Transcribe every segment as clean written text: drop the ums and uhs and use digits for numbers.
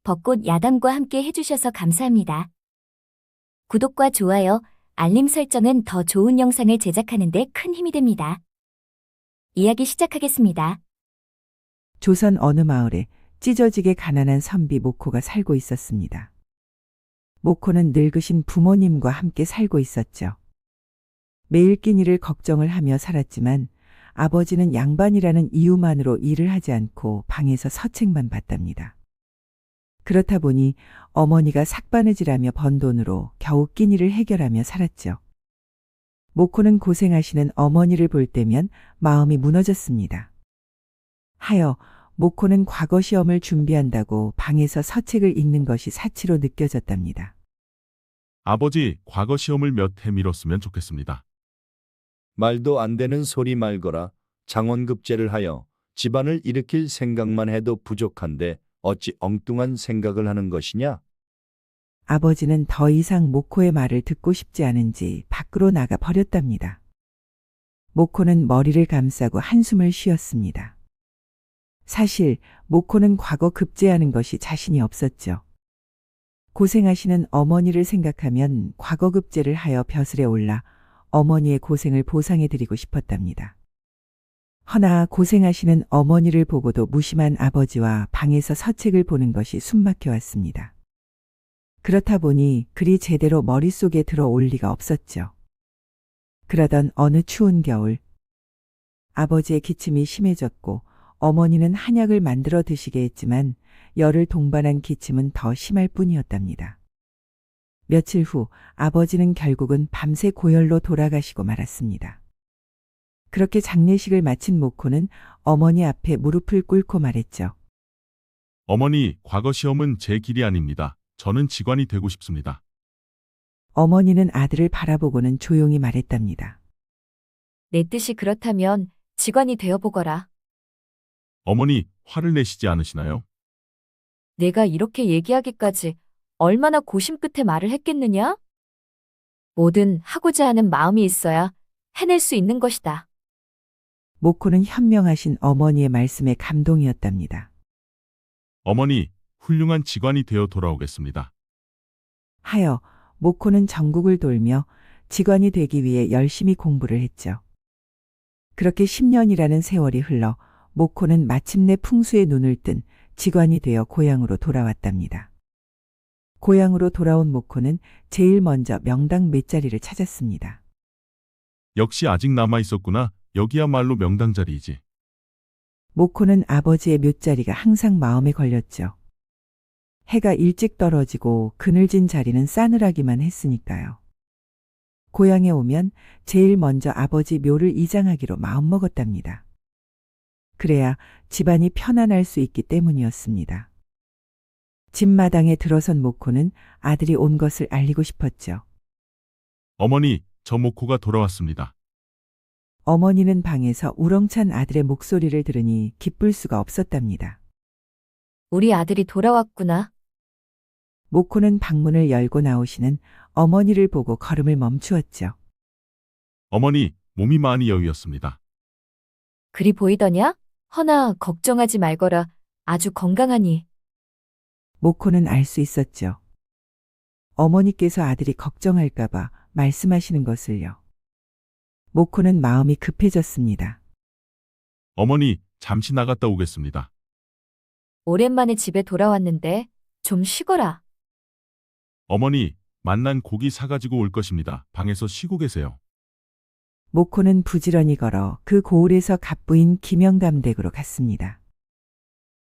벚꽃 야담과 함께 해주셔서 감사합니다. 구독과 좋아요, 알림 설정은 더 좋은 영상을 제작하는 데 큰 힘이 됩니다. 이야기 시작하겠습니다. 조선 어느 마을에 찢어지게 가난한 선비 모코가 살고 있었습니다. 모코는 늙으신 부모님과 함께 살고 있었죠. 매일 끼니를 걱정을 하며 살았지만 아버지는 양반이라는 이유만으로 일을 하지 않고 방에서 서책만 봤답니다. 그렇다 보니 어머니가 삭바느질하며 번 돈으로 겨우 끼니를 해결하며 살았죠. 모코는 고생하시는 어머니를 볼 때면 마음이 무너졌습니다. 하여 모코는 과거 시험을 준비한다고 방에서 서책을 읽는 것이 사치로 느껴졌답니다. 아버지, 과거 시험을 몇 해 미뤘으면 좋겠습니다. 말도 안 되는 소리 말거라. 장원급제를 하여 집안을 일으킬 생각만 해도 부족한데 어찌 엉뚱한 생각을 하는 것이냐? 아버지는 더 이상 모코의 말을 듣고 싶지 않은지 밖으로 나가 버렸답니다. 모코는 머리를 감싸고 한숨을 쉬었습니다. 사실 모코는 과거 급제하는 것이 자신이 없었죠. 고생하시는 어머니를 생각하면 과거 급제를 하여 벼슬에 올라 어머니의 고생을 보상해드리고 싶었답니다. 허나 고생하시는 어머니를 보고도 무심한 아버지와 방에서 서책을 보는 것이 숨막혀 왔습니다. 그렇다 보니 글이 제대로 머릿속에 들어올 리가 없었죠. 그러던 어느 추운 겨울, 아버지의 기침이 심해졌고 어머니는 한약을 만들어 드시게 했지만 열을 동반한 기침은 더 심할 뿐이었답니다. 며칠 후 아버지는 결국은 밤새 고열로 돌아가시고 말았습니다. 그렇게 장례식을 마친 모코는 어머니 앞에 무릎을 꿇고 말했죠. 어머니, 과거 시험은 제 길이 아닙니다. 저는 직관이 되고 싶습니다. 어머니는 아들을 바라보고는 조용히 말했답니다. 내 뜻이 그렇다면 직관이 되어보거라. 어머니, 화를 내시지 않으시나요? 내가 이렇게 얘기하기까지 얼마나 고심 끝에 말을 했겠느냐? 뭐든 하고자 하는 마음이 있어야 해낼 수 있는 것이다. 모코는 현명하신 어머니의 말씀에 감동이었답니다. 어머니, 훌륭한 직관이 되어 돌아오겠습니다. 하여 모코는 전국을 돌며 직관이 되기 위해 열심히 공부를 했죠. 그렇게 10년이라는 세월이 흘러 모코는 마침내 풍수에 눈을 뜬 직관이 되어 고향으로 돌아왔답니다. 고향으로 돌아온 모코는 제일 먼저 명당 맷자리를 찾았습니다. 역시 아직 남아 있었구나. 여기야말로 명당 자리이지. 모코는 아버지의 묘자리가 항상 마음에 걸렸죠. 해가 일찍 떨어지고 그늘진 자리는 싸늘하기만 했으니까요. 고향에 오면 제일 먼저 아버지 묘를 이장하기로 마음먹었답니다. 그래야 집안이 편안할 수 있기 때문이었습니다. 집마당에 들어선 모코는 아들이 온 것을 알리고 싶었죠. 어머니, 저 모코가 돌아왔습니다. 어머니는 방에서 우렁찬 아들의 목소리를 들으니 기쁠 수가 없었답니다. 우리 아들이 돌아왔구나. 모코는 방문을 열고 나오시는 어머니를 보고 걸음을 멈추었죠. 어머니, 몸이 많이 여유였습니다. 그리 보이더냐? 허나 걱정하지 말거라. 아주 건강하니. 모코는 알 수 있었죠. 어머니께서 아들이 걱정할까봐 말씀하시는 것을요. 모코는 마음이 급해졌습니다. 어머니, 잠시 나갔다 오겠습니다. 오랜만에 집에 돌아왔는데 좀 쉬거라. 어머니, 만난 고기 사가지고 올 것입니다. 방에서 쉬고 계세요. 모코는 부지런히 걸어 그 고을에서 갑부인 김영감 댁으로 갔습니다.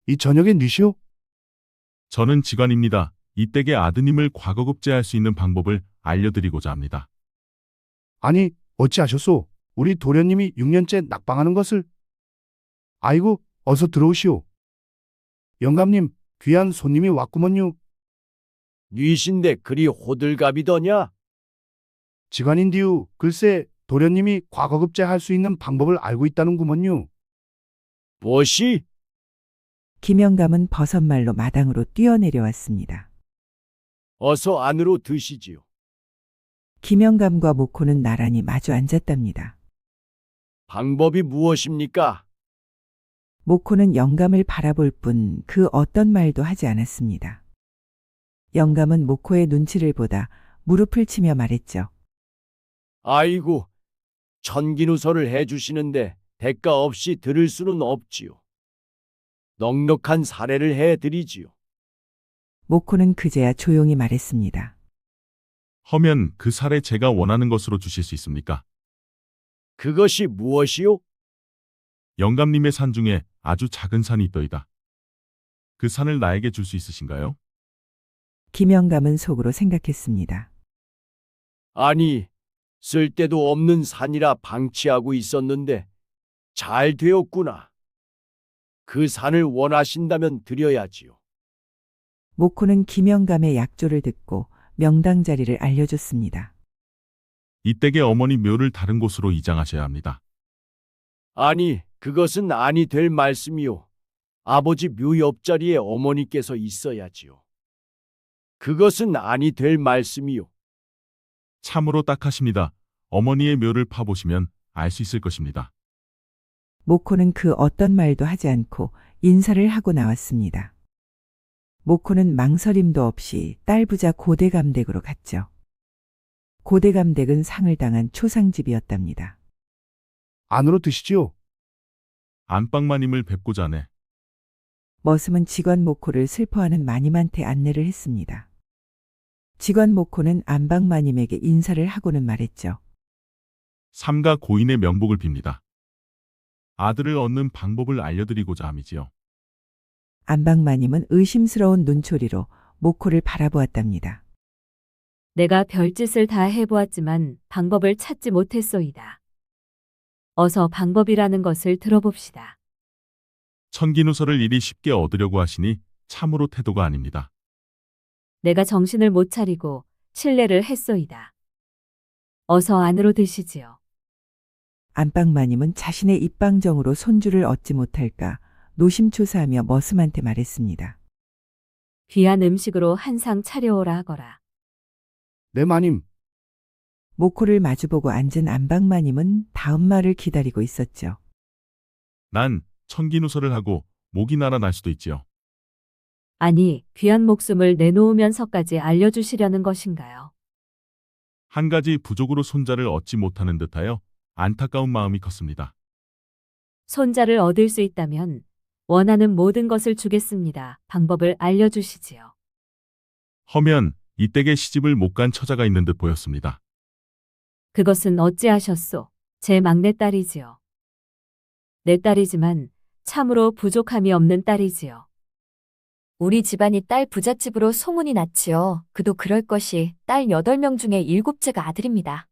이 저녁엔 뉘시오? 저는 직관입니다. 이 댁의 아드님을 과거급제할 수 있는 방법을 알려드리고자 합니다. 아니, 어찌하셨소? 우리 도련님이 6년째 낙방하는 것을. 아이고, 어서 들어오시오. 영감님, 귀한 손님이 왔구먼요. 뉘신데 그리 호들갑이더냐? 지간인디유, 글쎄 도련님이 과거급제할 수 있는 방법을 알고 있다는구먼요. 무엇이? 김영감은 버선말로 마당으로 뛰어내려왔습니다. 어서 안으로 드시지요. 김영감과 모코는 나란히 마주 앉았답니다. 방법이 무엇입니까? 모코는 영감을 바라볼 뿐 그 어떤 말도 하지 않았습니다. 영감은 모코의 눈치를 보다 무릎을 치며 말했죠. 아이고, 천기누설을 해주시는데 대가 없이 들을 수는 없지요. 넉넉한 사례를 해드리지요. 모코는 그제야 조용히 말했습니다. 허면 그 살에 제가 원하는 것으로 주실 수 있습니까? 그것이 무엇이요? 영감님의 산 중에 아주 작은 산이 있더이다. 그 산을 나에게 줄 수 있으신가요? 김영감은 속으로 생각했습니다. 아니, 쓸데도 없는 산이라 방치하고 있었는데 잘 되었구나. 그 산을 원하신다면 드려야지요. 모코는 김영감의 약조를 듣고 명당 자리를 알려줬습니다. 이 댁의 어머니 묘를 다른 곳으로 이장하셔야 합니다. 아니, 그것은 아니 될 말씀이요. 아버지 묘 옆자리에 어머니께서 있어야지요. 그것은 아니 될 말씀이요. 참으로 딱하십니다. 어머니의 묘를 파보시면 알 수 있을 것입니다. 모코는 그 어떤 말도 하지 않고 인사를 하고 나왔습니다. 모코는 망설임도 없이 딸 부자 고대감 댁으로 갔죠. 고대감 댁은 상을 당한 초상집이었답니다. 안으로 드시지요. 안방마님을 뵙고자 하네. 머슴은 직원 모코를 슬퍼하는 마님한테 안내를 했습니다. 직원 모코는 안방 마님에게 인사를 하고는 말했죠. 삼가 고인의 명복을 빕니다. 아들을 얻는 방법을 알려드리고자 함이지요. 안방 마님은 의심스러운 눈초리로 모코를 바라보았답니다. 내가 별짓을 다 해보았지만 방법을 찾지 못했소이다. 어서 방법이라는 것을 들어봅시다. 천기누설을 이리 쉽게 얻으려고 하시니 참으로 태도가 아닙니다. 내가 정신을 못 차리고 실례를 했소이다. 어서 안으로 드시지요. 안방 마님은 자신의 입방정으로 손주를 얻지 못할까 노심초사하며 머슴한테 말했습니다. 귀한 음식으로 한 상 차려오라 하거라. 네 마님. 모코를 마주보고 앉은 안방 마님은 다음 말을 기다리고 있었죠. 난 천기누설을 하고 목이 날아날 수도 있지요. 아니, 귀한 목숨을 내놓으면서까지 알려주시려는 것인가요? 한 가지 부족으로 손자를 얻지 못하는 듯하여 안타까운 마음이 컸습니다. 손자를 얻을 수 있다면 원하는 모든 것을 주겠습니다. 방법을 알려주시지요. 허면 이 댁에 시집을 못 간 처자가 있는 듯 보였습니다. 그것은 어찌하셨소? 제 막내딸이지요. 내 딸이지만 참으로 부족함이 없는 딸이지요. 우리 집안이 딸 부잣집으로 소문이 났지요. 그도 그럴 것이 딸 8명 중에 7째가 아들입니다.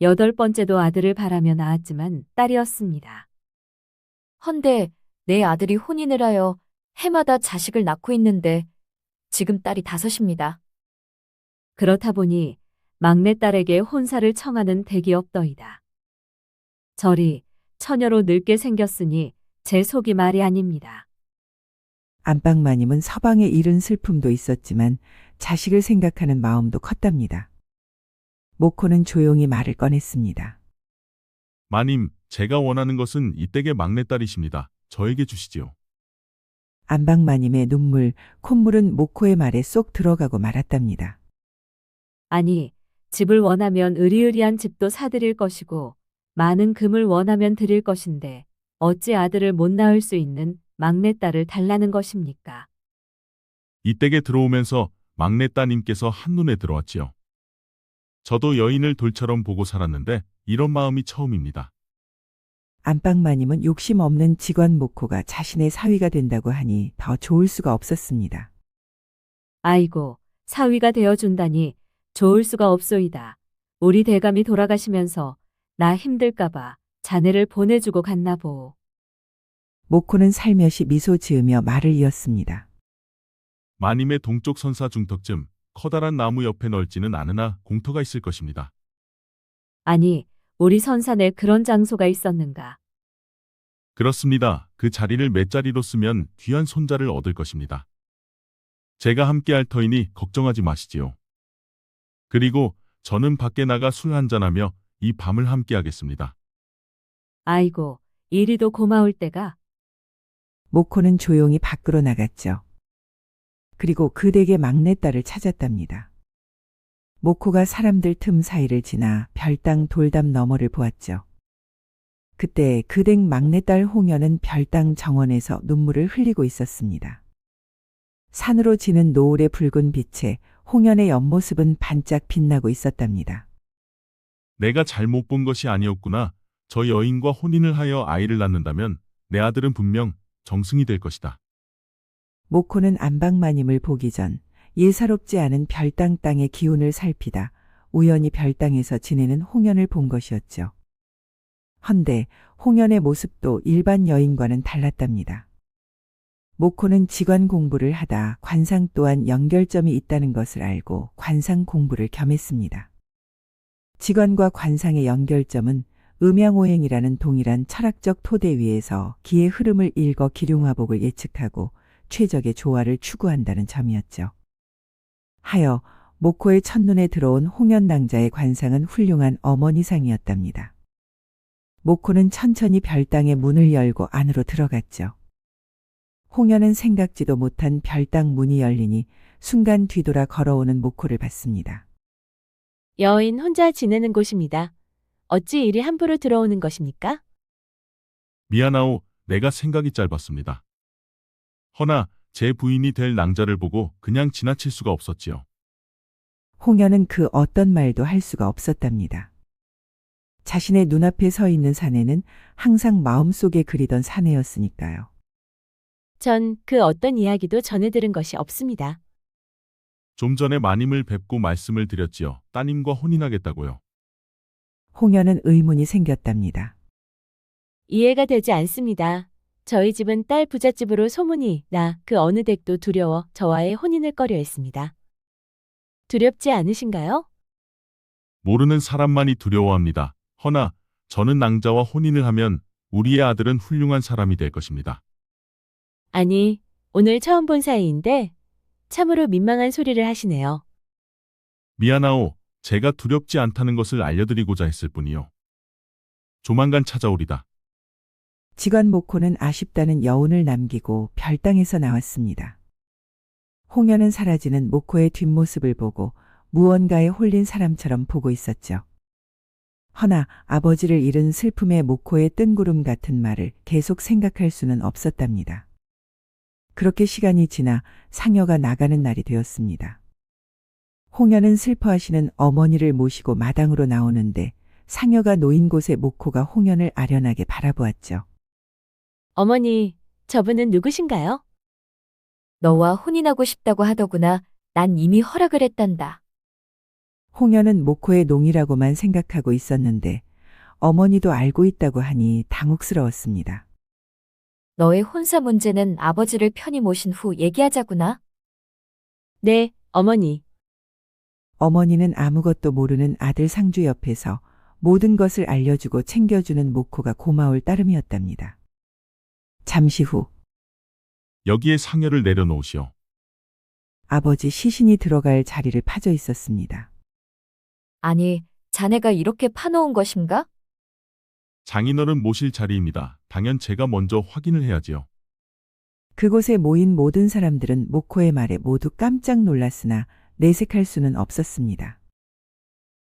8번째도 아들을 바라며 낳았지만 딸이었습니다. 헌데 내 아들이 혼인을 하여 해마다 자식을 낳고 있는데 지금 딸이 5입니다. 그렇다 보니 막내딸에게 혼사를 청하는 댁이 없더이다. 저리 처녀로 늙게 생겼으니 제 속이 말이 아닙니다. 안방 마님은 서방의 잃은 슬픔도 있었지만 자식을 생각하는 마음도 컸답니다. 모코는 조용히 말을 꺼냈습니다. 마님, 제가 원하는 것은 이 댁의 막내딸이십니다. 저에게 주시지요. 안방 마님의 눈물, 콧물은 모코의 말에 쏙 들어가고 말았답니다. 아니, 집을 원하면 으리으리한 집도 사드릴 것이고 많은 금을 원하면 드릴 것인데 어찌 아들을 못 낳을 수 있는 막내딸을 달라는 것입니까? 이 댁에 들어오면서 막내따님께서 한눈에 들어왔지요. 저도 여인을 돌처럼 보고 살았는데 이런 마음이 처음입니다. 안방 마님은 욕심 없는 직원 모코가 자신의 사위가 된다고 하니 더 좋을 수가 없었습니다. 아이고, 사위가 되어준다니 좋을 수가 없소이다. 우리 대감이 돌아가시면서 나 힘들까봐 자네를 보내주고 갔나 보오. 모코는 살며시 미소 지으며 말을 이었습니다. 마님의 동쪽 선사 중턱쯤 커다란 나무 옆에 넓지는 않으나 공터가 있을 것입니다. 아니, 우리 선산에 그런 장소가 있었는가? 그렇습니다. 그 자리를 맷자리로 쓰면 귀한 손자를 얻을 것입니다. 제가 함께할 터이니 걱정하지 마시지요. 그리고 저는 밖에 나가 술 한잔하며 이 밤을 함께하겠습니다. 아이고, 이리도 고마울 때가. 모코는 조용히 밖으로 나갔죠. 그리고 그 댁의 막내딸을 찾았답니다. 모코가 사람들 틈 사이를 지나 별당 돌담 너머를 보았죠. 그때 그 댁 막내딸 홍연은 별당 정원에서 눈물을 흘리고 있었습니다. 산으로 지는 노을의 붉은 빛에 홍연의 옆모습은 반짝 빛나고 있었답니다. 내가 잘못 본 것이 아니었구나. 저 여인과 혼인을 하여 아이를 낳는다면 내 아들은 분명 정승이 될 것이다. 모코는 안방마님을 보기 전 예사롭지 않은 별당 땅의 기운을 살피다 우연히 별당에서 지내는 홍연을 본 것이었죠. 헌데 홍연의 모습도 일반 여인과는 달랐답니다. 모코는 직관 공부를 하다 관상 또한 연결점이 있다는 것을 알고 관상 공부를 겸했습니다. 직관과 관상의 연결점은 음양오행이라는 동일한 철학적 토대 위에서 기의 흐름을 읽어 기륭화복을 예측하고 최적의 조화를 추구한다는 점이었죠. 하여 모코의 첫눈에 들어온 홍연낭자의 관상은 훌륭한 어머니상이었답니다. 모코는 천천히 별당의 문을 열고 안으로 들어갔죠. 홍연은 생각지도 못한 별당 문이 열리니 순간 뒤돌아 걸어오는 모코를 봤습니다. 여인 혼자 지내는 곳입니다. 어찌 이리 함부로 들어오는 것입니까? 미안하오. 내가 생각이 짧았습니다. 허나 제 부인이 될 낭자를 보고 그냥 지나칠 수가 없었지요. 홍연은 그 어떤 말도 할 수가 없었답니다. 자신의 눈앞에 서 있는 사내는 항상 마음속에 그리던 사내였으니까요. 전 그 어떤 이야기도 전해 들은 것이 없습니다. 좀 전에 마님을 뵙고 말씀을 드렸지요. 따님과 혼인하겠다고요. 홍연은 의문이 생겼답니다. 이해가 되지 않습니다. 저희 집은 딸 부잣집으로 소문이 나 그 어느 댁도 두려워 저와의 혼인을 꺼려 했습니다. 두렵지 않으신가요? 모르는 사람만이 두려워합니다. 허나 저는 낭자와 혼인을 하면 우리의 아들은 훌륭한 사람이 될 것입니다. 아니, 오늘 처음 본 사이인데 참으로 민망한 소리를 하시네요. 미안하오. 제가 두렵지 않다는 것을 알려드리고자 했을 뿐이요. 조만간 찾아오리다. 직관 모코는 아쉽다는 여운을 남기고 별당에서 나왔습니다. 홍연은 사라지는 모코의 뒷모습을 보고 무언가에 홀린 사람처럼 보고 있었죠. 허나 아버지를 잃은 슬픔의 모코의 뜬구름 같은 말을 계속 생각할 수는 없었답니다. 그렇게 시간이 지나 상여가 나가는 날이 되었습니다. 홍연은 슬퍼하시는 어머니를 모시고 마당으로 나오는데 상여가 놓인 곳에 모코가 홍연을 아련하게 바라보았죠. 어머니, 저분은 누구신가요? 너와 혼인하고 싶다고 하더구나. 난 이미 허락을 했단다. 홍연은 모코의 농이라고만 생각하고 있었는데 어머니도 알고 있다고 하니 당혹스러웠습니다. 너의 혼사 문제는 아버지를 편히 모신 후 얘기하자구나. 네, 어머니. 어머니는 아무것도 모르는 아들 상주 옆에서 모든 것을 알려주고 챙겨주는 모코가 고마울 따름이었답니다. 잠시 후 여기에 상여를 내려놓으시오. 아버지 시신이 들어갈 자리를 파져 있었습니다. 아니, 자네가 이렇게 파놓은 것인가? 장인어른 모실 자리입니다. 당연 제가 먼저 확인을 해야지요. 그곳에 모인 모든 사람들은 모코의 말에 모두 깜짝 놀랐으나 내색할 수는 없었습니다.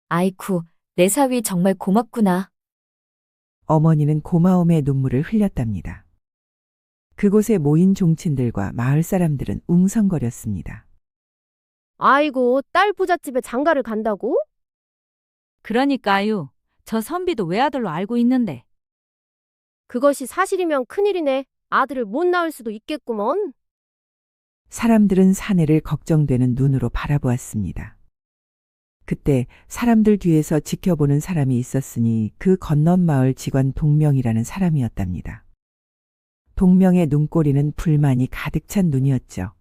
아이쿠, 내 사위 정말 고맙구나. 어머니는 고마움의 눈물을 흘렸답니다. 그곳에 모인 종친들과 마을 사람들은 웅성거렸습니다. 아이고, 딸 부잣집에 장가를 간다고? 그러니까요. 저 선비도 외아들로 알고 있는데. 그것이 사실이면 큰일이네. 아들을 못 낳을 수도 있겠구먼. 사람들은 사내를 걱정되는 눈으로 바라보았습니다. 그때 사람들 뒤에서 지켜보는 사람이 있었으니 그 건넌 마을 직원 동명이라는 사람이었답니다. 동명의 눈꼬리는 불만이 가득 찬 눈이었죠.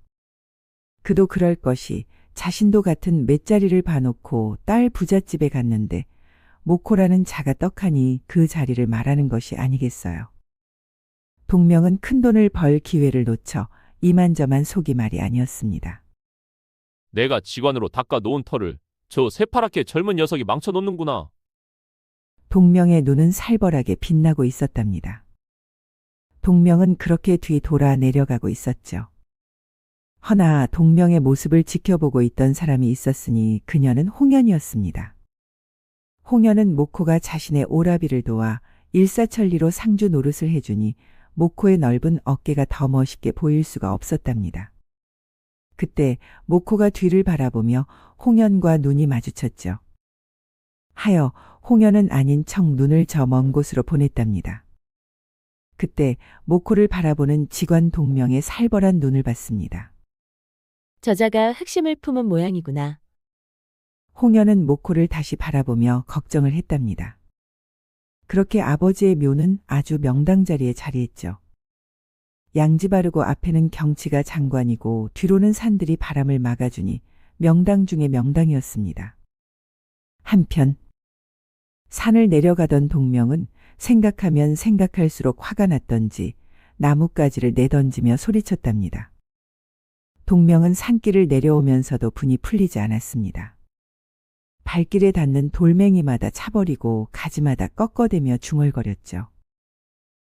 그도 그럴 것이 자신도 같은 맷자리를 봐놓고 딸 부잣집에 갔는데 모코라는 자가 떡하니 그 자리를 말하는 것이 아니겠어요. 동명은 큰돈을 벌 기회를 놓쳐 이만저만 속이 말이 아니었습니다. 내가 직관으로 닦아 놓은 터를 저 새파랗게 젊은 녀석이 망쳐놓는구나. 동명의 눈은 살벌하게 빛나고 있었답니다. 동명은 그렇게 뒤 돌아 내려가고 있었죠. 허나 동명의 모습을 지켜보고 있던 사람이 있었으니 그녀는 홍연이었습니다. 홍연은 모코가 자신의 오라비를 도와 일사천리로 상주 노릇을 해주니 모코의 넓은 어깨가 더 멋있게 보일 수가 없었답니다. 그때 모코가 뒤를 바라보며 홍연과 눈이 마주쳤죠. 하여 홍연은 아닌 척 눈을 저 먼 곳으로 보냈답니다. 그때 모코를 바라보는 직원 동명의 살벌한 눈을 봤습니다. 저자가 흑심을 품은 모양이구나. 홍연은 모코를 다시 바라보며 걱정을 했답니다. 그렇게 아버지의 묘는 아주 명당 자리에 자리했죠. 양지 바르고 앞에는 경치가 장관이고 뒤로는 산들이 바람을 막아주니 명당 중의 명당이었습니다. 한편 산을 내려가던 동명은 생각하면 생각할수록 화가 났던지 나뭇가지를 내던지며 소리쳤답니다. 동명은 산길을 내려오면서도 분이 풀리지 않았습니다. 발길에 닿는 돌멩이마다 차버리고 가지마다 꺾어대며 중얼거렸죠.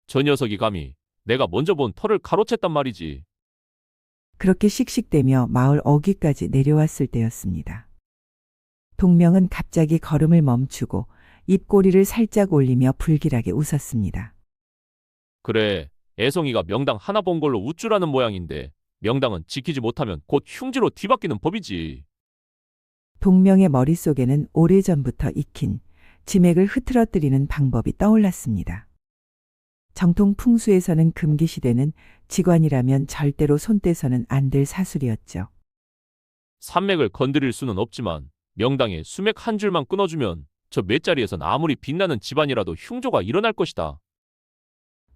저 녀석이 감히 내가 먼저 본 털을 가로챘단 말이지. 그렇게 씩씩대며 마을 어귀까지 내려왔을 때였습니다. 동명은 갑자기 걸음을 멈추고 입꼬리를 살짝 올리며 불길하게 웃었습니다. 그래, 애송이가 명당 하나 본 걸로 우쭐하는 모양인데 명당은 지키지 못하면 곧 흉지로 뒤바뀌는 법이지. 동명의 머릿속에는 오래전부터 익힌 지맥을 흐트러뜨리는 방법이 떠올랐습니다. 정통 풍수에서는 금기시되는 직관이라면 절대로 손대서는 안 될 사술이었죠. 산맥을 건드릴 수는 없지만 명당에 수맥 한 줄만 끊어주면 저 맷자리에선 아무리 빛나는 집안이라도 흉조가 일어날 것이다.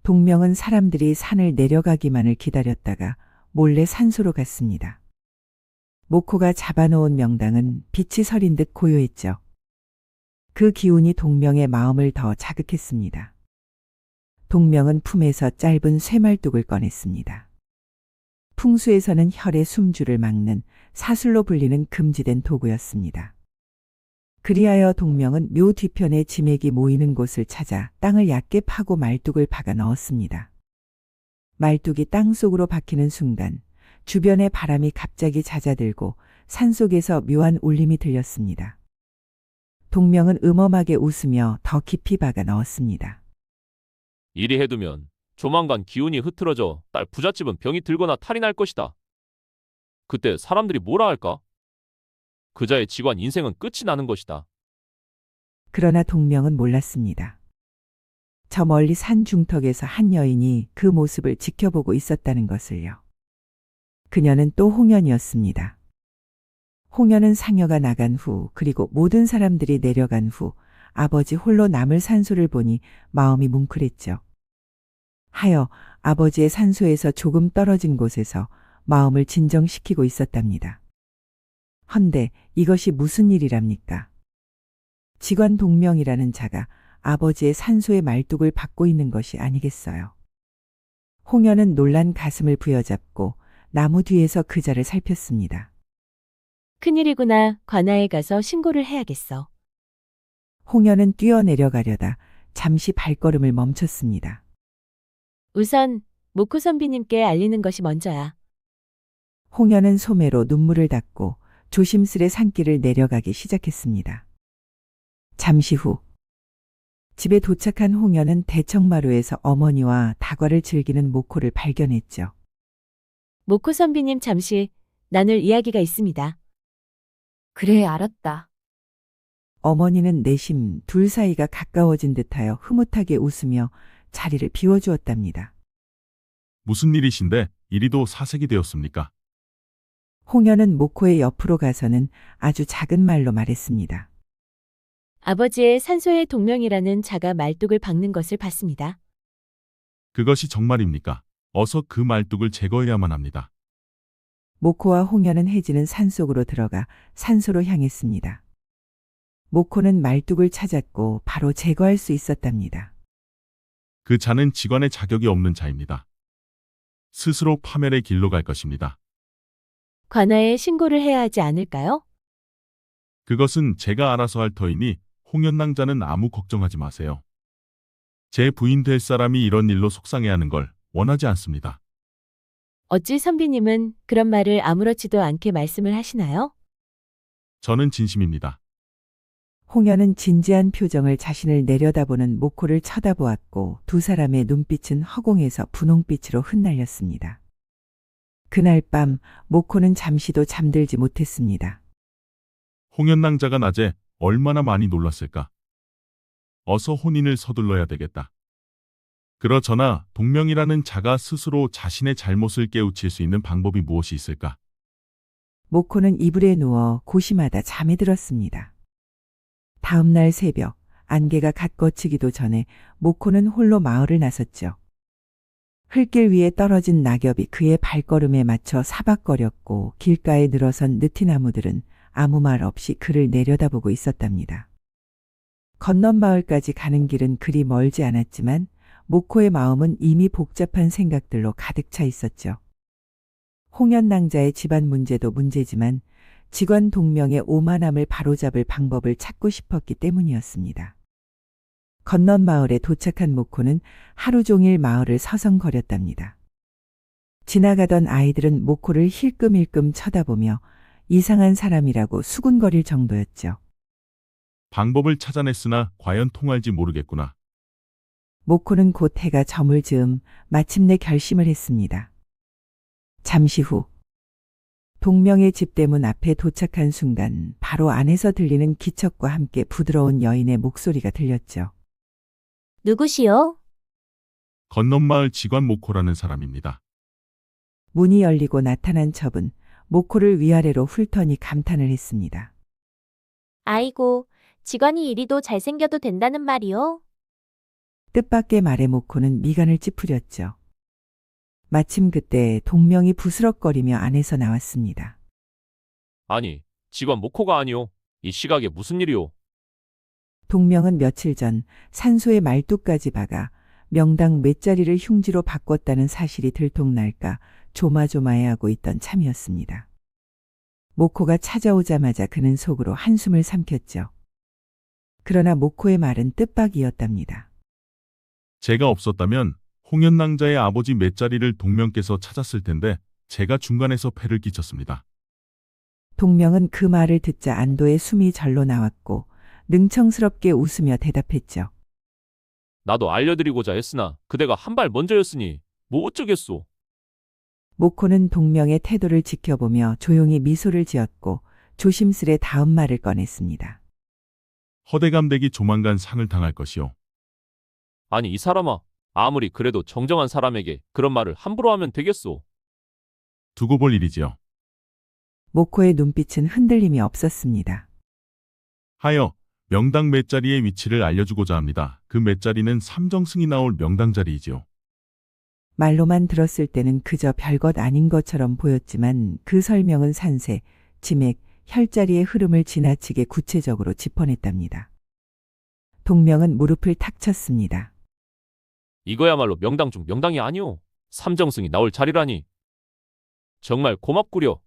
동명은 사람들이 산을 내려가기만을 기다렸다가 몰래 산소로 갔습니다. 모코가 잡아놓은 명당은 빛이 서린 듯 고요했죠. 그 기운이 동명의 마음을 더 자극했습니다. 동명은 품에서 짧은 쇠말뚝을 꺼냈습니다. 풍수에서는 혈의 숨줄을 막는 사술로 불리는 금지된 도구였습니다. 그리하여 동명은 묘 뒤편에 지맥이 모이는 곳을 찾아 땅을 얕게 파고 말뚝을 박아 넣었습니다. 말뚝이 땅속으로 박히는 순간 주변의 바람이 갑자기 잦아들고 산속에서 묘한 울림이 들렸습니다. 동명은 음험하게 웃으며 더 깊이 박아 넣었습니다. 이리 해두면 조만간 기운이 흐트러져 딸 부잣집은 병이 들거나 탈이 날 것이다. 그때 사람들이 뭐라 할까? 그자의 직관 인생은 끝이 나는 것이다. 그러나 동명은 몰랐습니다. 저 멀리 산 중턱에서 한 여인이 그 모습을 지켜보고 있었다는 것을요. 그녀는 또 홍연이었습니다. 홍연은 상여가 나간 후 그리고 모든 사람들이 내려간 후 아버지 홀로 남을 산소를 보니 마음이 뭉클했죠. 하여 아버지의 산소에서 조금 떨어진 곳에서 마음을 진정시키고 있었답니다. 헌데 이것이 무슨 일이랍니까? 직관 동명이라는 자가 아버지의 산소의 말뚝을 받고 있는 것이 아니겠어요. 홍연은 놀란 가슴을 부여잡고 나무 뒤에서 그 자를 살폈습니다. 큰일이구나. 관아에 가서 신고를 해야겠어. 홍연은 뛰어내려가려다 잠시 발걸음을 멈췄습니다. 우선 모코 선비님께 알리는 것이 먼저야. 홍연은 소매로 눈물을 닦고 조심스레 산길을 내려가기 시작했습니다. 잠시 후 집에 도착한 홍연은 대청마루에서 어머니와 다과를 즐기는 모코를 발견했죠. 모코 선비님 잠시 나눌 이야기가 있습니다. 그래, 알았다. 어머니는 내심 둘 사이가 가까워진 듯하여 흐뭇하게 웃으며 자리를 비워주었답니다. 무슨 일이신데 이리도 사색이 되었습니까? 홍연은 모코의 옆으로 가서는 아주 작은 말로 말했습니다. 아버지의 산소의 동명이라는 자가 말뚝을 박는 것을 봤습니다. 그것이 정말입니까? 어서 그 말뚝을 제거해야만 합니다. 모코와 홍연은 해지는 산속으로 들어가 산소로 향했습니다. 모코는 말뚝을 찾았고 바로 제거할 수 있었답니다. 그 자는 직관의 자격이 없는 자입니다. 스스로 파멸의 길로 갈 것입니다. 관아에 신고를 해야 하지 않을까요? 그것은 제가 알아서 할 터이니 홍연낭자는 아무 걱정하지 마세요. 제 부인 될 사람이 이런 일로 속상해하는 걸 원하지 않습니다. 어찌 선비님은 그런 말을 아무렇지도 않게 말씀을 하시나요? 저는 진심입니다. 홍연은 진지한 표정을 자신을 내려다보는 모코를 쳐다보았고 두 사람의 눈빛은 허공에서 분홍빛으로 흩날렸습니다. 그날 밤 모코는 잠시도 잠들지 못했습니다. 홍연낭자가 낮에 얼마나 많이 놀랐을까? 어서 혼인을 서둘러야 되겠다. 그러저나 동명이라는 자가 스스로 자신의 잘못을 깨우칠 수 있는 방법이 무엇이 있을까? 모코는 이불에 누워 고심하다 잠에 들었습니다. 다음 날 새벽 안개가 갓 걷히기도 전에 모코는 홀로 마을을 나섰죠. 흙길 위에 떨어진 낙엽이 그의 발걸음에 맞춰 사박거렸고 길가에 늘어선 느티나무들은 아무 말 없이 그를 내려다보고 있었답니다. 건넌 마을까지 가는 길은 그리 멀지 않았지만 모코의 마음은 이미 복잡한 생각들로 가득 차 있었죠. 홍연낭자의 집안 문제도 문제지만 직원 동명의 오만함을 바로잡을 방법을 찾고 싶었기 때문이었습니다. 건넌 마을에 도착한 모코는 하루 종일 마을을 서성거렸답니다. 지나가던 아이들은 모코를 힐끔힐끔 쳐다보며 이상한 사람이라고 수군거릴 정도였죠. 방법을 찾아냈으나 과연 통할지 모르겠구나. 모코는 곧 해가 저물 즈음 마침내 결심을 했습니다. 잠시 후 동명의 집대문 앞에 도착한 순간 바로 안에서 들리는 기척과 함께 부드러운 여인의 목소리가 들렸죠. 누구시오? 건넌마을 직관 모코라는 사람입니다. 문이 열리고 나타난 첩은 모코를 위아래로 훑더니 감탄을 했습니다. 아이고, 직원이 이리도 잘생겨도 된다는 말이오? 뜻밖의 말에 모코는 미간을 찌푸렸죠. 마침 그때 동명이 부스럭거리며 안에서 나왔습니다. 아니, 직원 모코가 아니오. 이 시각에 무슨 일이오? 동명은 며칠 전 산소의 말뚝까지 박아 명당 몇 자리를 흉지로 바꿨다는 사실이 들통날까 조마조마해하고 있던 참이었습니다. 모코가 찾아오자마자 그는 속으로 한숨을 삼켰죠. 그러나 모코의 말은 뜻밖이었답니다. 제가 없었다면 홍연낭자의 아버지 몇 자리를 동명께서 찾았을 텐데 제가 중간에서 폐를 끼쳤습니다. 동명은 그 말을 듣자 안도의 숨이 절로 나왔고 능청스럽게 웃으며 대답했죠. 나도 알려드리고자 했으나 그대가 한 발 먼저였으니 뭐 어쩌겠소. 모코는 동명의 태도를 지켜보며 조용히 미소를 지었고 조심스레 다음 말을 꺼냈습니다. 허대감댁이 조만간 상을 당할 것이오. 아니 이 사람아, 아무리 그래도 정정한 사람에게 그런 말을 함부로 하면 되겠소. 두고 볼 일이지요. 모코의 눈빛은 흔들림이 없었습니다. 하여 명당 몇 자리의 위치를 알려주고자 합니다. 그 몇 자리는 삼정승이 나올 명당 자리이지요. 말로만 들었을 때는 그저 별것 아닌 것처럼 보였지만 그 설명은 산세, 지맥, 혈자리의 흐름을 지나치게 구체적으로 짚어냈답니다. 동명은 무릎을 탁 쳤습니다. 이거야말로 명당 중 명당이 아니오. 삼정승이 나올 자리라니. 정말 고맙구려.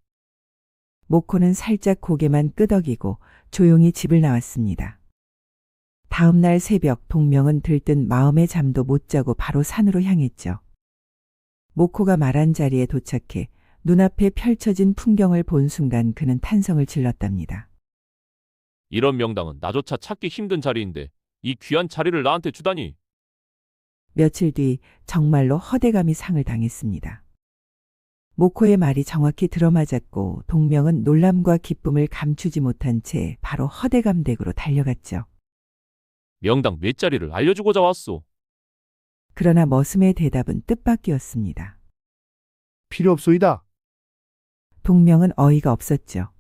모코는 살짝 고개만 끄덕이고 조용히 집을 나왔습니다. 다음 날 새벽 동명은 들뜬 마음의 잠도 못 자고 바로 산으로 향했죠. 모코가 말한 자리에 도착해 눈앞에 펼쳐진 풍경을 본 순간 그는 탄성을 질렀답니다. 이런 명당은 나조차 찾기 힘든 자리인데 이 귀한 자리를 나한테 주다니. 며칠 뒤 정말로 허대감이 상을 당했습니다. 모코의 말이 정확히 들어맞았고 동명은 놀람과 기쁨을 감추지 못한 채 바로 허대감 댁으로 달려갔죠. 명당 몇 자리를 알려주고자 왔소. 그러나 머슴의 대답은 뜻밖이었습니다. 필요 없소이다. 동명은 어이가 없었죠.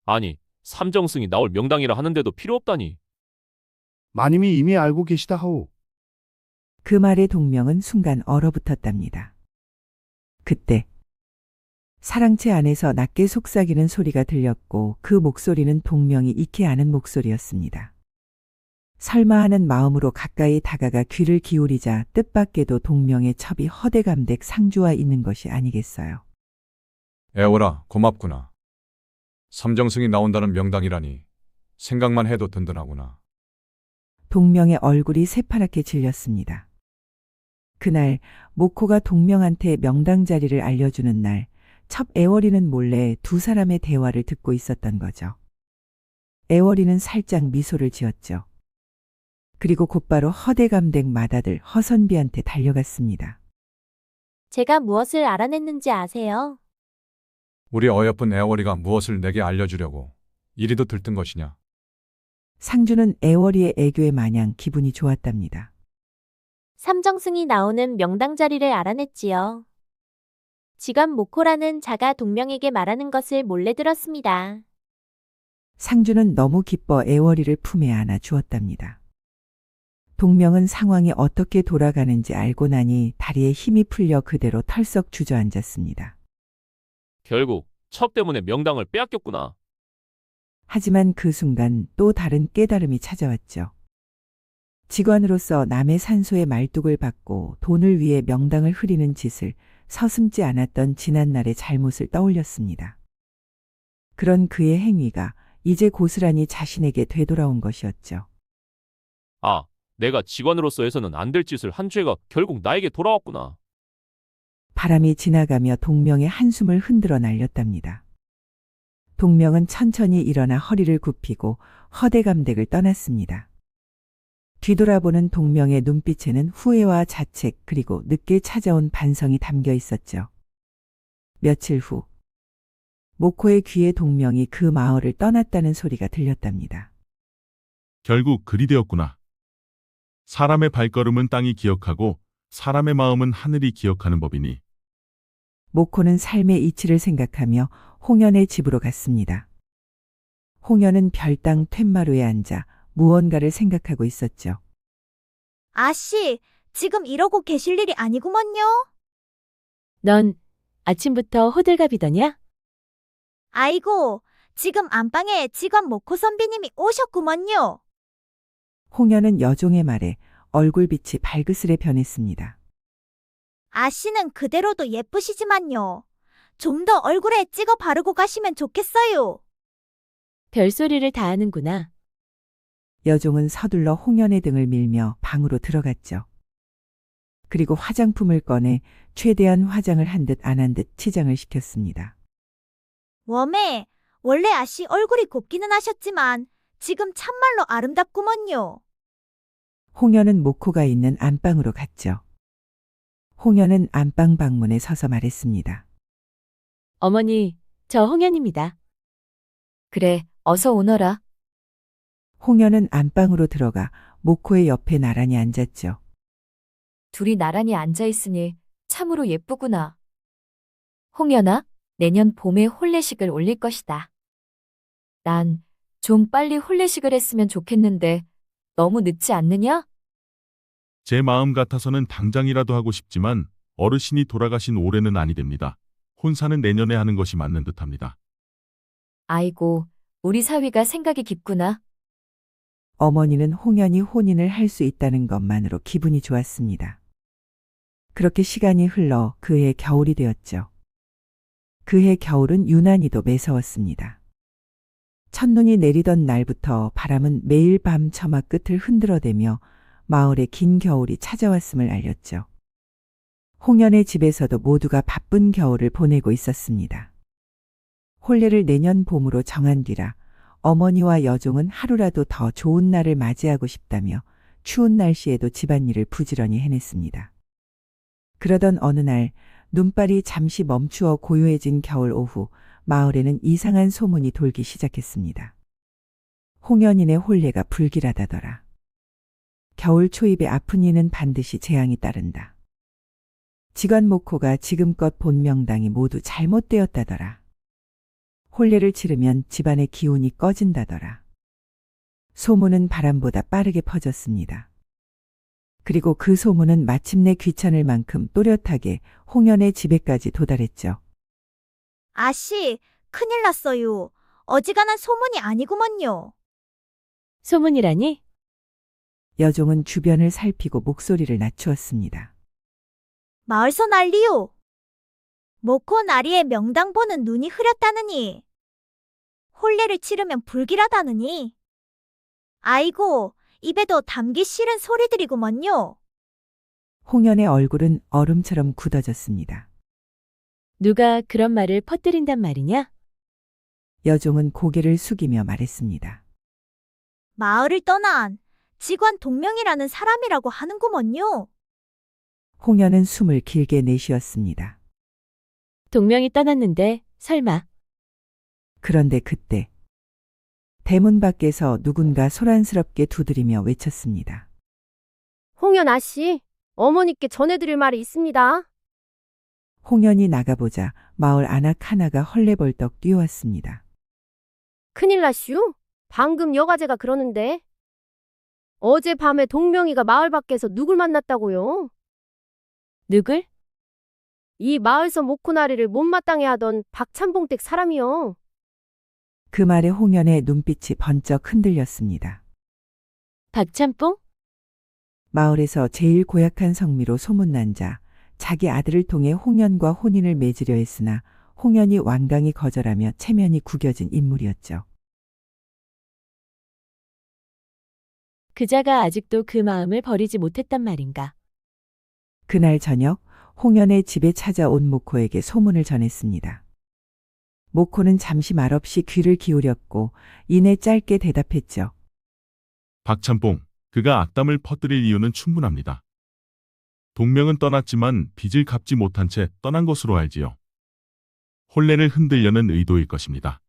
아니, 삼정승이 나올 명당이라 하는데도 필요 없다니. 마님이 이미 알고 계시다 하오. 그 말에 동명은 순간 얼어붙었답니다. 그때 사랑채 안에서 낮게 속삭이는 소리가 들렸고 그 목소리는 동명이 익히 아는 목소리였습니다. 설마 하는 마음으로 가까이 다가가 귀를 기울이자 뜻밖에도 동명의 첩이 허대감댁 상주와 있는 것이 아니겠어요. 애월아, 고맙구나. 삼정승이 나온다는 명당이라니 생각만 해도 든든하구나. 동명의 얼굴이 새파랗게 질렸습니다. 그날 모코가 동명한테 명당 자리를 알려주는 날, 첩 애월이는 몰래 두 사람의 대화를 듣고 있었던 거죠. 애월이는 살짝 미소를 지었죠. 그리고 곧바로 허대감댁 맏아들 허선비한테 달려갔습니다. 제가 무엇을 알아냈는지 아세요? 우리 어여쁜 애월이가 무엇을 내게 알려주려고 이리도 들뜬 것이냐? 상주는 애월이의 애교에 마냥 기분이 좋았답니다. 삼정승이 나오는 명당 자리를 알아냈지요. 직원 모코라는 자가 동명에게 말하는 것을 몰래 들었습니다. 상주는 너무 기뻐 애월이를 품에 안아 주었답니다. 동명은 상황이 어떻게 돌아가는지 알고 나니 다리에 힘이 풀려 그대로 털썩 주저앉았습니다. 결국 첩 때문에 명당을 빼앗겼구나. 하지만 그 순간 또 다른 깨달음이 찾아왔죠. 직원으로서 남의 산소에 말뚝을 받고 돈을 위해 명당을 흐리는 짓을 서슴지 않았던 지난날의 잘못을 떠올렸습니다. 그런 그의 행위가 이제 고스란히 자신에게 되돌아온 것이었죠. 아, 내가 직원으로서 해서는 안 될 짓을 한 죄가 결국 나에게 돌아왔구나. 바람이 지나가며 동명의 한숨을 흔들어 날렸답니다. 동명은 천천히 일어나 허리를 굽히고 허대감댁을 떠났습니다. 뒤돌아보는 동명의 눈빛에는 후회와 자책 그리고 늦게 찾아온 반성이 담겨 있었죠. 며칠 후 모코의 귀에 동명이 그 마을을 떠났다는 소리가 들렸답니다. 결국 그리 되었구나. 사람의 발걸음은 땅이 기억하고 사람의 마음은 하늘이 기억하는 법이니. 모코는 삶의 이치를 생각하며 홍연의 집으로 갔습니다. 홍연은 별당 툇마루에 앉아 무언가를 생각하고 있었죠. 아씨, 지금 이러고 계실 일이 아니구먼요. 넌 아침부터 호들갑이더냐? 아이고, 지금 안방에 직원 모코 선비님이 오셨구먼요. 홍연은 여종의 말에 얼굴빛이 발그스레 변했습니다. 아씨는 그대로도 예쁘시지만요. 좀 더 얼굴에 찍어 바르고 가시면 좋겠어요. 별소리를 다 하는구나. 여종은 서둘러 홍연의 등을 밀며 방으로 들어갔죠. 그리고 화장품을 꺼내 최대한 화장을 한 듯 안 한 듯 치장을 시켰습니다. 웜에, 원래 아씨 얼굴이 곱기는 하셨지만 지금 참말로 아름답구먼요. 홍연은 모코가 있는 안방으로 갔죠. 홍연은 안방 방문에 서서 말했습니다. 어머니, 저 홍연입니다. 그래, 어서 오너라. 홍연은 안방으로 들어가 모코의 옆에 나란히 앉았죠. 둘이 나란히 앉아있으니 참으로 예쁘구나. 홍연아, 내년 봄에 혼례식을 올릴 것이다. 난 좀 빨리 혼례식을 했으면 좋겠는데 너무 늦지 않느냐? 제 마음 같아서는 당장이라도 하고 싶지만 어르신이 돌아가신 올해는 아니 됩니다. 혼사는 내년에 하는 것이 맞는 듯합니다. 아이고, 우리 사위가 생각이 깊구나. 어머니는 홍연이 혼인을 할 수 있다는 것만으로 기분이 좋았습니다. 그렇게 시간이 흘러 그해 겨울이 되었죠. 그해 겨울은 유난히도 매서웠습니다. 첫눈이 내리던 날부터 바람은 매일 밤 처막 끝을 흔들어대며 마을에 긴 겨울이 찾아왔음을 알렸죠. 홍연의 집에서도 모두가 바쁜 겨울을 보내고 있었습니다. 혼례를 내년 봄으로 정한 뒤라 어머니와 여종은 하루라도 더 좋은 날을 맞이하고 싶다며 추운 날씨에도 집안일을 부지런히 해냈습니다. 그러던 어느 날 눈발이 잠시 멈추어 고요해진 겨울 오후 마을에는 이상한 소문이 돌기 시작했습니다. 홍연인의 혼례가 불길하다더라. 겨울 초입에 아픈 이는 반드시 재앙이 따른다. 직원 모코가 지금껏 본 명당이 모두 잘못되었다더라. 혼례를 치르면 집안의 기운이 꺼진다더라. 소문은 바람보다 빠르게 퍼졌습니다. 그리고 그 소문은 마침내 귀찮을 만큼 또렷하게 홍연의 집에까지 도달했죠. 아씨, 큰일 났어요. 어지간한 소문이 아니구먼요. 소문이라니? 여종은 주변을 살피고 목소리를 낮추었습니다. 마을서 난리요. 모코 나리의 명당 보는 눈이 흐렸다느니. 혼례를 치르면 불길하다느니. 아이고, 입에도 담기 싫은 소리들이구먼요. 홍연의 얼굴은 얼음처럼 굳어졌습니다. 누가 그런 말을 퍼뜨린단 말이냐? 여종은 고개를 숙이며 말했습니다. 마을을 떠난 직원 동명이라는 사람이라고 하는구먼요. 홍연은 숨을 길게 내쉬었습니다. 동명이 떠났는데 설마. 그런데 그때 대문 밖에서 누군가 소란스럽게 두드리며 외쳤습니다. 홍연 아씨, 어머니께 전해드릴 말이 있습니다. 홍연이 나가보자 마을 안악 하나가 헐레벌떡 뛰어왔습니다. 큰일 났슈? 방금 여가제가 그러는데. 어젯밤에 동명이가 마을 밖에서 누굴 만났다고요? 누굴? 이 마을서 모코나리를 못마땅해 하던 박찬봉댁 사람이요. 그 말에 홍연의 눈빛이 번쩍 흔들렸습니다. 박찬뽕? 마을에서 제일 고약한 성미로 소문난 자, 자기 아들을 통해 홍연과 혼인을 맺으려 했으나 홍연이 완강히 거절하며 체면이 구겨진 인물이었죠. 그자가 아직도 그 마음을 버리지 못했단 말인가. 그날 저녁 홍연의 집에 찾아온 모코에게 소문을 전했습니다. 모코는 잠시 말없이 귀를 기울였고 이내 짧게 대답했죠. 박찬봉, 그가 악담을 퍼뜨릴 이유는 충분합니다. 동명은 떠났지만 빚을 갚지 못한 채 떠난 것으로 알지요. 혼례를 흔들려는 의도일 것입니다.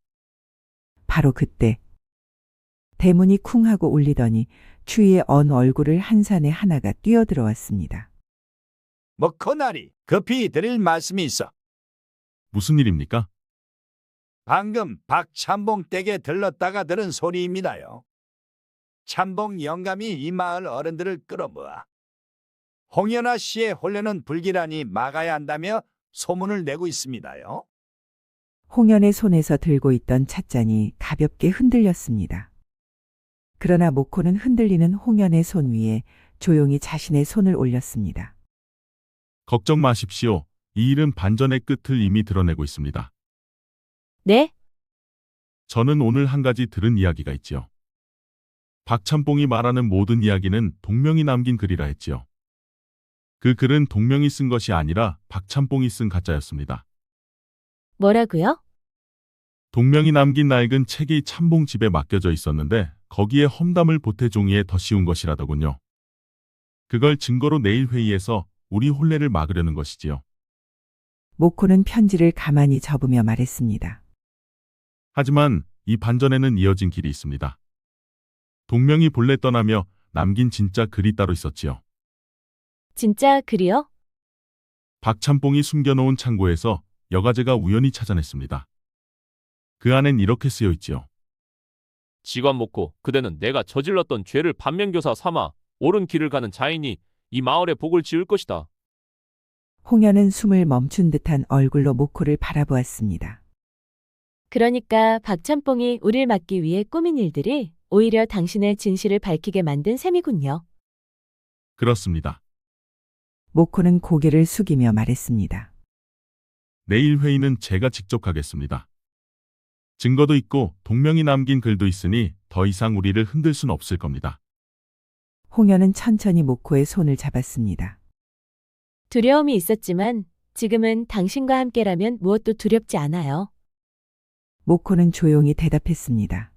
바로 그때 대문이 쿵 하고 울리더니 추위에 언 얼굴을 한 산에 하나가 뛰어들어왔습니다. 모코나리, 급히 드릴 말씀이 있어. 무슨 일입니까? 방금 박찬봉 댁에 들렀다가 들은 소리입니다요. 찬봉 영감이 이 마을 어른들을 끌어모아 홍연아 씨의 혼례는 불기란히 막아야 한다며 소문을 내고 있습니다요. 홍연의 손에서 들고 있던 찻잔이 가볍게 흔들렸습니다. 그러나 모코는 흔들리는 홍연의 손 위에 조용히 자신의 손을 올렸습니다. 걱정 마십시오. 이 일은 반전의 끝을 이미 드러내고 있습니다. 네? 저는 오늘 한 가지 들은 이야기가 있지요. 박찬봉이 말하는 모든 이야기는 동명이 남긴 글이라 했지요. 그 글은 동명이 쓴 것이 아니라 박찬봉이 쓴 가짜였습니다. 뭐라고요? 동명이 남긴 낡은 책이 찬봉 집에 맡겨져 있었는데 거기에 험담을 보태 종이에 덧씌운 것이라더군요. 그걸 증거로 내일 회의에서 우리 혼례를 막으려는 것이지요. 모코는 편지를 가만히 접으며 말했습니다. 하지만 이 반전에는 이어진 길이 있습니다. 동명이 본래 떠나며 남긴 진짜 글이 따로 있었지요. 진짜 글이요? 박찬봉이 숨겨놓은 창고에서 여가제가 우연히 찾아냈습니다. 그 안엔 이렇게 쓰여 있지요. 직관 모코, 그대는 내가 저질렀던 죄를 반면교사 삼아 옳은 길을 가는 자이니 이 마을에 복을 지을 것이다. 홍연은 숨을 멈춘 듯한 얼굴로 모코를 바라보았습니다. 그러니까 박찬뽕이 우릴 막기 위해 꾸민 일들이 오히려 당신의 진실을 밝히게 만든 셈이군요. 그렇습니다. 모코는 고개를 숙이며 말했습니다. 내일 회의는 제가 직접 가겠습니다. 증거도 있고 동명이 남긴 글도 있으니 더 이상 우리를 흔들 순 없을 겁니다. 홍연은 천천히 모코의 손을 잡았습니다. 두려움이 있었지만 지금은 당신과 함께라면 무엇도 두렵지 않아요. 모코는 조용히 대답했습니다.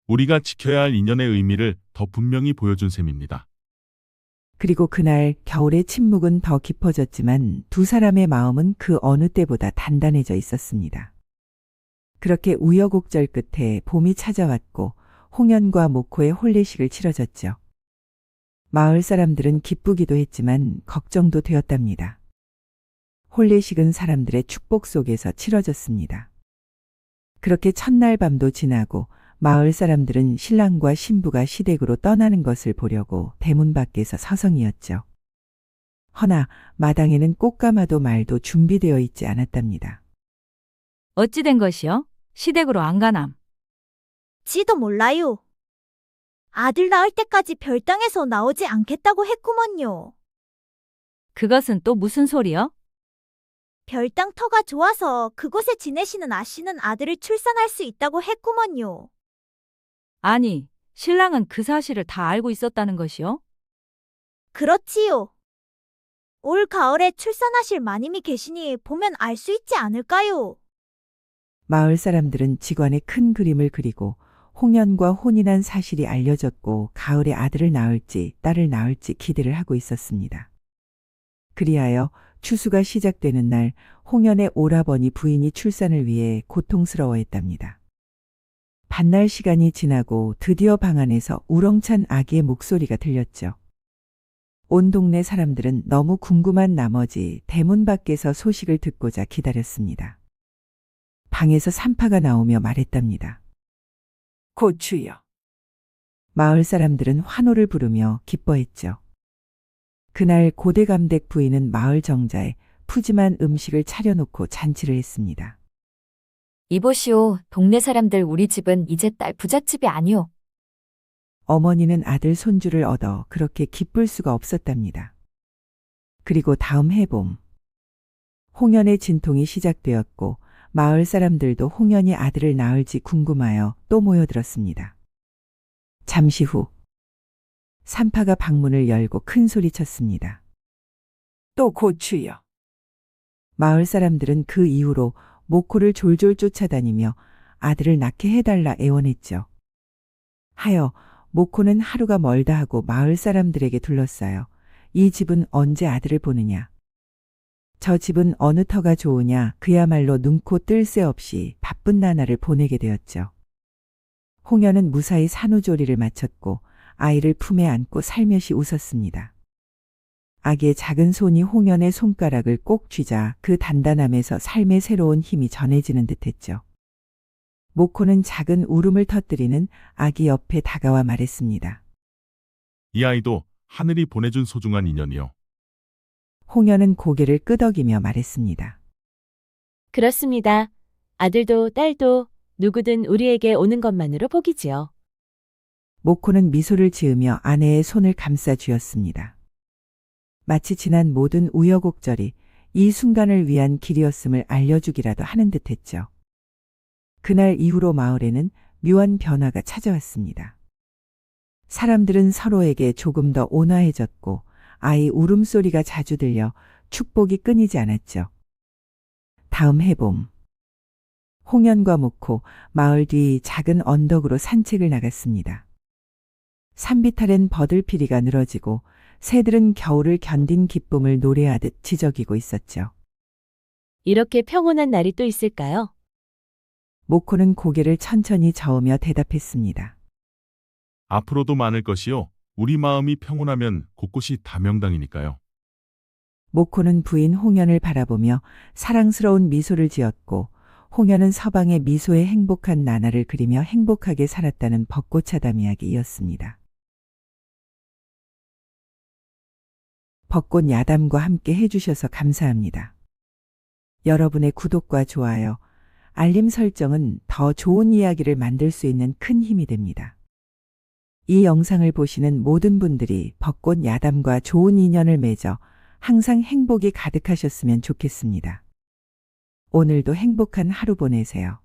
우리가 지켜야 할 인연의 의미를 더 분명히 보여준 셈입니다. 그리고 그날 겨울의 침묵은 더 깊어졌지만 두 사람의 마음은 그 어느 때보다 단단해져 있었습니다. 그렇게 우여곡절 끝에 봄이 찾아왔고 홍연과 모코의 혼례식을 치러졌죠. 마을 사람들은 기쁘기도 했지만 걱정도 되었답니다. 혼례식은 사람들의 축복 속에서 치러졌습니다. 그렇게 첫날 밤도 지나고 마을 사람들은 신랑과 신부가 시댁으로 떠나는 것을 보려고 대문 밖에서 서성이었죠. 허나 마당에는 꽃가마도 말도 준비되어 있지 않았답니다. 어찌 된 것이요? 시댁으로 안 가남. 지도 몰라요. 아들 낳을 때까지 별당에서 나오지 않겠다고 했구먼요. 그것은 또 무슨 소리요? 별당 터가 좋아서 그곳에 지내시는 아씨는 아들을 출산할 수 있다고 했구먼요. 아니, 신랑은 그 사실을 다 알고 있었다는 것이요? 그렇지요. 올 가을에 출산하실 마님이 계시니 보면 알 수 있지 않을까요? 마을 사람들은 직원의 큰 그림을 그리고 홍연과 혼인한 사실이 알려졌고 가을에 아들을 낳을지 딸을 낳을지 기대를 하고 있었습니다. 그리하여 추수가 시작되는 날 홍연의 오라버니 부인이 출산을 위해 고통스러워했답니다. 반날 시간이 지나고 드디어 방 안에서 우렁찬 아기의 목소리가 들렸죠. 온 동네 사람들은 너무 궁금한 나머지 대문 밖에서 소식을 듣고자 기다렸습니다. 방에서 산파가 나오며 말했답니다. 고추여. 마을 사람들은 환호를 부르며 기뻐했죠. 그날 고대감댁 부인은 마을 정자에 푸짐한 음식을 차려놓고 잔치를 했습니다. 이보시오, 동네 사람들 우리 집은 이제 딸 부잣집이 아니오. 어머니는 아들 손주를 얻어 그렇게 기쁠 수가 없었답니다. 그리고 다음 해봄, 홍연의 진통이 시작되었고 마을 사람들도 홍연이 아들을 낳을지 궁금하여 또 모여들었습니다. 잠시 후 산파가 방문을 열고 큰 소리쳤습니다. 또 고추여. 마을 사람들은 그 이후로 모코를 졸졸 쫓아다니며 아들을 낳게 해달라 애원했죠. 하여 모코는 하루가 멀다 하고 마을 사람들에게 둘러싸여 이 집은 언제 아들을 보느냐. 저 집은 어느 터가 좋으냐 그야말로 눈코 뜰 새 없이 바쁜 나날을 보내게 되었죠. 홍연은 무사히 산후조리를 마쳤고 아이를 품에 안고 살며시 웃었습니다. 아기의 작은 손이 홍연의 손가락을 꼭 쥐자 그 단단함에서 삶의 새로운 힘이 전해지는 듯했죠. 모코는 작은 울음을 터뜨리는 아기 옆에 다가와 말했습니다. 이 아이도 하늘이 보내준 소중한 인연이요. 홍연은 고개를 끄덕이며 말했습니다. 그렇습니다. 아들도 딸도 누구든 우리에게 오는 것만으로 복이지요. 모코는 미소를 지으며 아내의 손을 감싸 쥐었습니다. 마치 지난 모든 우여곡절이 이 순간을 위한 길이었음을 알려주기라도 하는 듯했죠. 그날 이후로 마을에는 묘한 변화가 찾아왔습니다. 사람들은 서로에게 조금 더 온화해졌고 아이 울음소리가 자주 들려 축복이 끊이지 않았죠. 다음 해봄, 홍연과 모코 마을 뒤 작은 언덕으로 산책을 나갔습니다. 산비탈엔 버들피리가 늘어지고 새들은 겨울을 견딘 기쁨을 노래하듯 지저귀고 있었죠. 이렇게 평온한 날이 또 있을까요? 모코는 고개를 천천히 저으며 대답했습니다. 앞으로도 많을 것이요. 우리 마음이 평온하면 곳곳이 다 명당이니까요. 모코는 부인 홍연을 바라보며 사랑스러운 미소를 지었고 홍연은 서방의 미소에 행복한 나날을 그리며 행복하게 살았다는 벚꽃차담 이야기 이었습니다. 벚꽃 야담과 함께 해주셔서 감사합니다. 여러분의 구독과 좋아요, 알림 설정은 더 좋은 이야기를 만들 수 있는 큰 힘이 됩니다. 이 영상을 보시는 모든 분들이 벚꽃 야담과 좋은 인연을 맺어 항상 행복이 가득하셨으면 좋겠습니다. 오늘도 행복한 하루 보내세요.